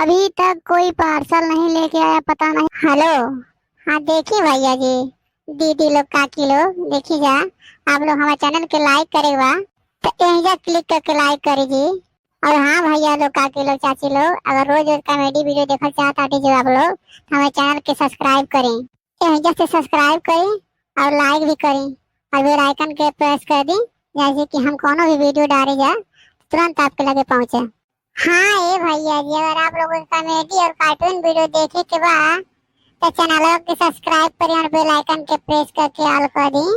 अभी तक कोई पार्सल नहीं लेके आया, पता नहीं। हेलो। हाँ देखिए भैया जी, दीदी लोग काकी लोग देखिए जा। आप लोग हमारे चैनल के लाइक करेगा तो यहीं क्लिक करके लाइक करेगी। और हाँ भैया लोग काकी लोग चाची लोग, अगर रोज रोज कॉमेडी वीडियो देखना चाहता है जो आप लोग, तो हमारे चैनल के सब्सक्राइब करें। यहीं से सब्सक्राइब करें और लाइक भी करें और बेल आइकन के प्रेस कर दें, जैसे कि हम कोनो भी वीडियो डाले जा तुरंत आपके लगे पहुंचे। हाँ ये भैया जी, अगर आप लोगों को कॉमेडी और कार्टून वीडियो देखे के बाद तो चैनल को सब्सक्राइब करें और बेल आइकन के प्रेस करके ऑल कर दें।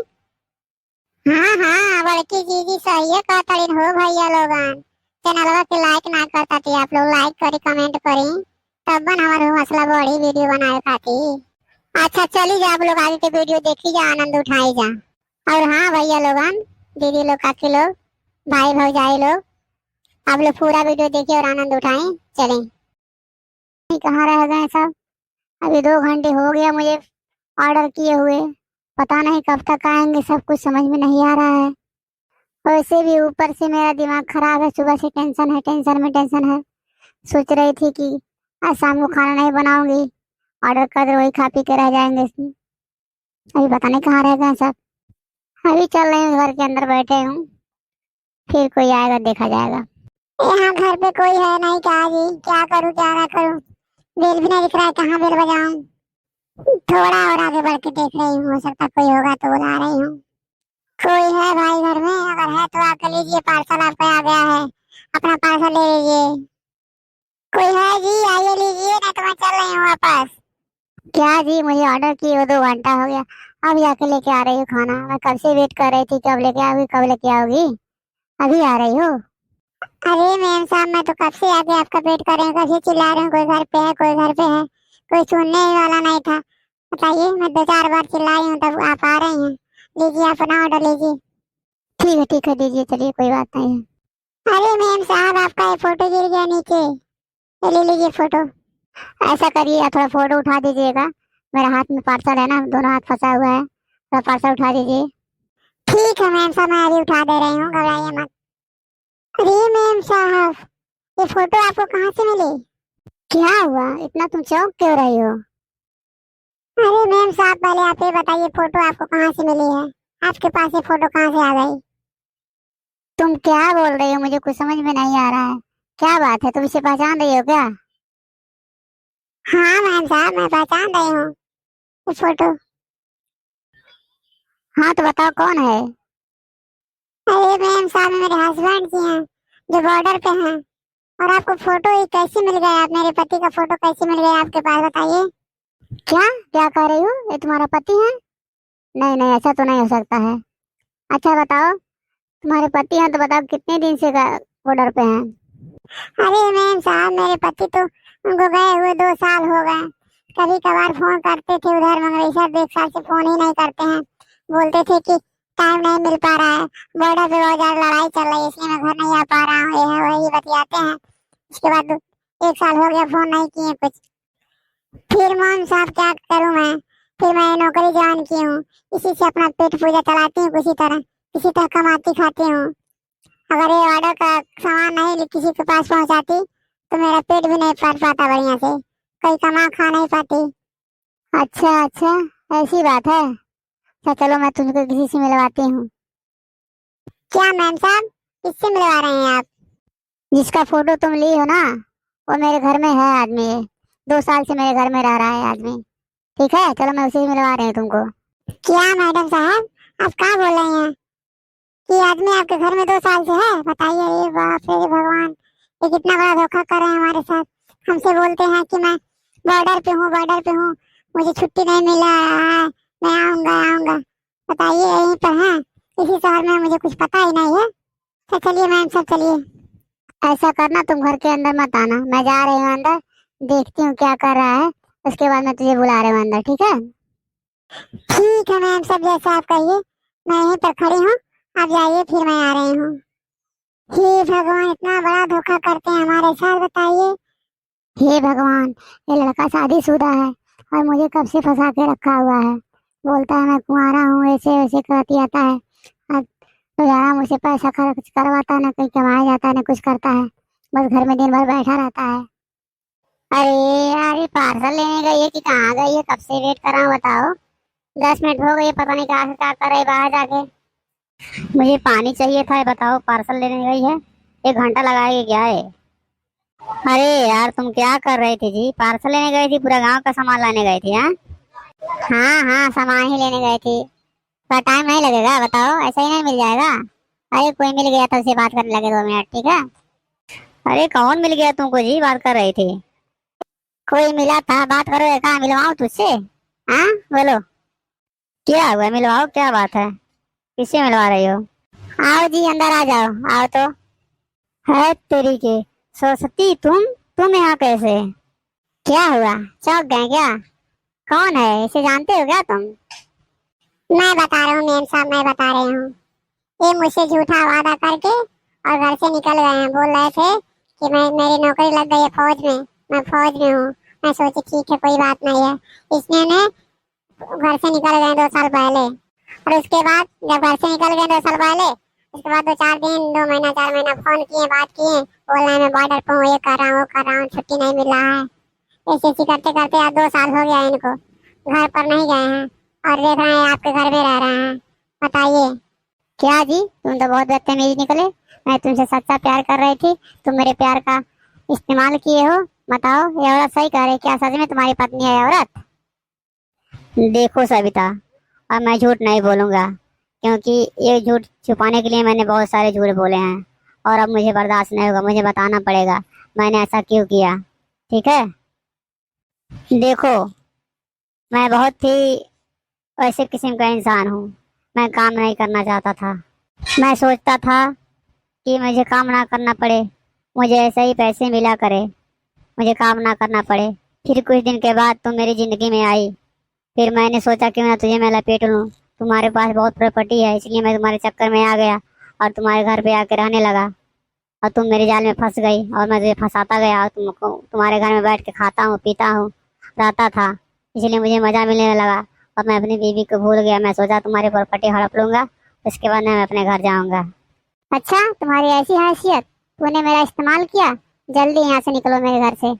हाँ हाँ बड़की दीदी सही है कहता हो भैया लोगन, चैनल के लाइक ना करता थी आप लोग लाइक करें कमेंट करें, तब बन हमारे हौसला बढ़ी वीडियो बनाए खाती। अच्छा चली जा, आप लोग आगे के वीडियो देखी जा, आनंद उठाई जा। और हाँ भैया लोगन, दीदी लोग काकी लोग, भाई भौजाई लोग, आप लोग पूरा वीडियो देखिए और आनंद उठाएं। चलें। कहाँ रह गए सब? अभी 2 घंटे हो गया मुझे ऑर्डर किए हुए, पता नहीं कब तक आएंगे, सब कुछ समझ में नहीं आ रहा है। वैसे भी ऊपर से मेरा दिमाग खराब है, सुबह से टेंशन है, टेंशन में टेंशन है। सोच रही थी कि आज शाम को खाना नहीं बनाऊंगी, ऑर्डर कर दे, वही खा पी के रह जाएंगे इसमें। अभी पता नहीं कहाँ रह गए सब। अभी चल रही हूँ, घर के अंदर बैठे हूँ, फिर कोई आएगा देखा जाएगा। यहाँ घर पे कोई है नहीं क्या जी, क्या करूँ क्या ना करूँ, बेल भी नहीं दिख रहा है, कहाँ बेल बजाऊं। थोड़ा और आगे बढ़ के देख रही हूँ, हो सकता कोई होगा तो बुला रही हूँ। कोई है भाई घर में? अगर है तो आकर लीजिए, पार्सल आपका आ गया है, अपना पार्सल ले लीजिए। कोई है जी? आइए लीजिए, नहीं तो मैं चल रही हूँ वापस। क्या जी, मुझे ऑर्डर किए हुए 2 घंटा हो गया, अब जाके लेके आ रही हूँ खाना। मैं कब से वेट कर रही थी, कब लेके आओगी कब लेके आओगी, अभी आ रही हो? अरे मैम साहब, मैं तो कब से आगे आपका वेट कर रही हूँ, कब से चिल्ला रही हूँ कोई घर पे है कोई घर पे है, कोई सुनने ही वाला नहीं था। बताइए, मैं 2-4 बार चिल्लाई हूँ तब आप आ रही हैं। लीजिए अपना ऑर्डर लीजिए। ठीक है दीजिए, चलिए कोई बात नहीं है। अरे मैम साहब, आपका ये फोटो गिर गया नीचे, ये ले लीजिए फोटो। ऐसा करिए, आप थोड़ा फोटो उठा दीजिएगा, मेरा हाथ में पार्सल है ना, दोनों हाथ फंसा हुआ है, थोड़ा पार्सल उठा दीजिए। ठीक है मैम साहब, मैं अभी उठा दे रही हूँ, घबराइए मत। अरे मैम साहब, ये फोटो आपको कहाँ से मिली? क्या हुआ, इतना तुम चौंक क्यों रही हो? अरे मैम साहब, पहले आप ये बताइए फोटो आपको कहाँ से मिली है, आपके पास ये फोटो कहाँ से आ गई? तुम क्या बोल रही हो, मुझे कुछ समझ में नहीं आ रहा है। क्या बात है, तुम इसे पहचान रही हो क्या? हाँ मैम साहब, मैं पहचान रही हूँ ये फोटो। हाँ तो बताओ कौन है? अरे मैम साहब, मेरे हस्बैंड जी हैं जो बॉर्डर पे हैं। और आपको फोटो ही कैसे मिल गया, आप मेरे पति का फोटो कैसे मिल गया आपके पास, बताइए। क्या क्या कह रही हो, ये तुम्हारा पति है? नहीं नहीं, ऐसा तो नहीं हो सकता है। अच्छा बताओ, तुम्हारे पति हैं तो बताओ कितने दिन से बॉर्डर पे हैं? अरे मैम साहब, मेरे पति तो उनको गए हुए 2 साल हो गए। कभी कभार फोन करते थे उधर, मगर इस 1 साल से फोन ही नहीं करते हैं। बोलते थे कि टाइम नहीं मिल पा रहा है, बॉर्डर पे बहुत ज्यादा लड़ाई चल रही है, इसलिए मैं घर नहीं आ पा रहा हूँ, ये है वही बतियाते हैं। उसके बाद 1 साल हो गया फोन नहीं किए कुछ। फिर मैम साहब क्या करूँ मैं, फिर मैं नौकरी ज्वाइन की हूँ, इसी से अपना पेट पूजा चलाती हूँ, किसी तरह कमाती खाती हूँ। अगर ये ऑर्डर का सामान नहीं किसी के पास पहुंचाती तो मेरा पेट भी नहीं भर पाता बढ़िया से, कोई कमा खा नहीं पाती। अच्छा अच्छा, ऐसी बात है। तो चलो मैं तुमको किसी से मिलवाती हूँ। क्या मैम साहब, किससे मिलवा रहे हैं आप? जिसका फोटो तुम ली हो ना, वो मेरे घर में है आदमी, 2 साल से मेरे घर में रह रहा है आदमी। ठीक है, चलो मैं उसे ही मिलवा रही हूँ तुमको। क्या मैडम साहब, आप क्या बोल रही हैं कि आदमी आपके घर में 2 साल से है? बताइए, ये बाप रे भगवान, ये कितना बड़ा धोखा कर रहे हैं हमारे साथ। हमसे बोलते हैं कि मैं बॉर्डर पे हूँ, मुझे छुट्टी नहीं मिला है, मैं आऊंगा। बताइए, यहीं पर है इसी शहर में, मुझे कुछ पता ही नहीं है। तो चलिए मैम सब चलिए। ऐसा करना, तुम घर के अंदर मत आना, मैं जा रही हूँ अंदर, देखती हूँ क्या कर रहा है, उसके बाद मैं तुझे बुला रही हूँ अंदर, ठीक है? ठीक है मैम, सब जैसा आप कहिए, मैं यहीं पर खड़ी हूँ, आप जाइए फिर मैं आ रही हूँ। हे भगवान, इतना बड़ा धोखा करते हैं हमारे साथ, बताइए। हे भगवान, ये लड़का शादीशुदा है और मुझे कब से फंसा के रखा हुआ है। बोलता है मैं कुंवारा हूँ, ऐसे वैसे करती आता है, और रोजाना मुझसे पैसा खर्च करवाता है, ना कहीं कमाया जाता है ना कुछ करता है, बस घर में दिन भर बैठा रहता है। अरे यार, ये पार्सल लेने गई है कि कहाँ गई है? कब से वेट कर रहा हूँ, बताओ। 10 मिनट हो गए, पता नहीं कहाँ से क्या कर रही है बाहर जाके। मुझे पानी चाहिए था, ये बताओ, पार्सल लेने गई है। 1 घंटा लगाएगी क्या है? अरे यार, तुम क्या कर रही थी जी? पार्सल लेने गई थी? पूरा गांव का सामान लाने गई थी? हाँ हाँ हाँ, सामान ही लेने गई थी। पर टाइम नहीं लगेगा, बताओ, ऐसा ही नहीं मिल जाएगा। अरे कोई मिल गया था, उससे बात करने लगे 2 मिनट, ठीक है। अरे कौन मिल गया तुमको जी, बात कर रही थी? कोई मिला था, बात करो। कहाँ मिलवाऊं तुझसे? हाँ, बोलो। क्या हुआ, मिलवाओ, क्या बात है? किससे मिलवा रही हो? आओ जी, अंदर आ जाओ, आओ तो। है तेरी के, सरस्वती, तुम यहाँ कैसे? क्या हुआ, चौंक गए क्या? कौन है, इसे जानते हो क्या तुम? मैं बता रहा हूँ मेम साहब, मैं बता रही हूँ। ये मुझसे झूठा वादा करके और घर से निकल गए हैं। बोल रहे थे कि मैं मेरी नौकरी लग गई है फौज में, मैं फौज में हूँ। मैं सोची ठीक है, कोई बात नहीं है। इसने ने घर से निकल गए 2 साल पहले। और उसके बाद जब घर से निकल गए 2 साल पहले, उसके बाद 2 4 दिन, 2 महीना 4 महीना फोन किए, बात किए। बोल रहे हैं मैं बॉर्डर पर हूँ, ये कर रहा हूँ, वो कर रहा हूँ, छुट्टी नहीं मिल रहा है। ऐसे ऐसे करते करते आज 2 साल हो गया इनको। घर पर नहीं गए हैं और देख रहे हैं आपके घर में रह रहे हैं। बताइए। क्या जी, तुम तो बहुत बदतमीज निकले। मैं तुमसे सच्चा प्यार कर रही थी, तुम मेरे प्यार का इस्तेमाल किए हो। बताओ, ये औरत सही कह रही, क्या सच में तुम्हारी पत्नी है ये औरत? देखो सविता, अब मैं झूठ नहीं बोलूंगा, क्योंकि ये झूठ छुपाने के लिए मैंने बहुत सारे झूठ बोले हैं। और अब मुझे बर्दाश्त नहीं होगा, मुझे बताना पड़ेगा मैंने ऐसा क्यों किया। ठीक है। देखो, मैं बहुत ही ऐसे किस्म का इंसान हूँ। मैं काम नहीं करना चाहता था। मैं सोचता था कि मुझे काम ना करना पड़े, मुझे ऐसे ही पैसे मिला करे, मुझे काम ना करना पड़े। फिर कुछ दिन के बाद तुम मेरी जिंदगी में आई। फिर मैंने सोचा क्यों ना तुझे मैं लपेट लूं। तुम्हारे पास बहुत प्रॉपर्टी है, इसलिए मैं तुम्हारे चक्कर में आ गया और तुम्हारे घर पे आके रहने लगा। और तुम मेरे जाल में फंस गई और मैं तुझे फंसाता गया और तुमको तुम्हारे घर में बैठ के खाता हूँ, पीता हूँ, रहता था। इसलिए मुझे मजा मिलने लगा और मैं अपनी बीवी को भूल गया। मैं सोचा तुम्हारी प्रॉपर्टी हड़प लूंगा, उसके बाद मैं अपने घर जाऊंगा। अच्छा, तुम्हारी ऐसी हैसियत, तूने मेरा इस्तेमाल किया। जल्दी यहाँ से निकलो मेरे घर से।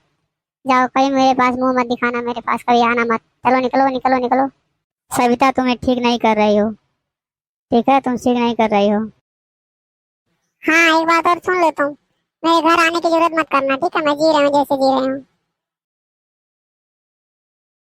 जाओ, कहीं मेरे पास मुंह मत दिखाना, मेरे पास कभी आना मत। चलो निकलो निकलो निकलो। सविता, तुम्हें ठीक नहीं कर रही हो। ठीक है, तुम ठीक नहीं कर रही हो। हाँ, एक बात और सुन लेता हूँ। मेरे घर आने की जरूरत मत करना, ठीक है? मैं जी रही हूँ जैसे जी रही हूँ।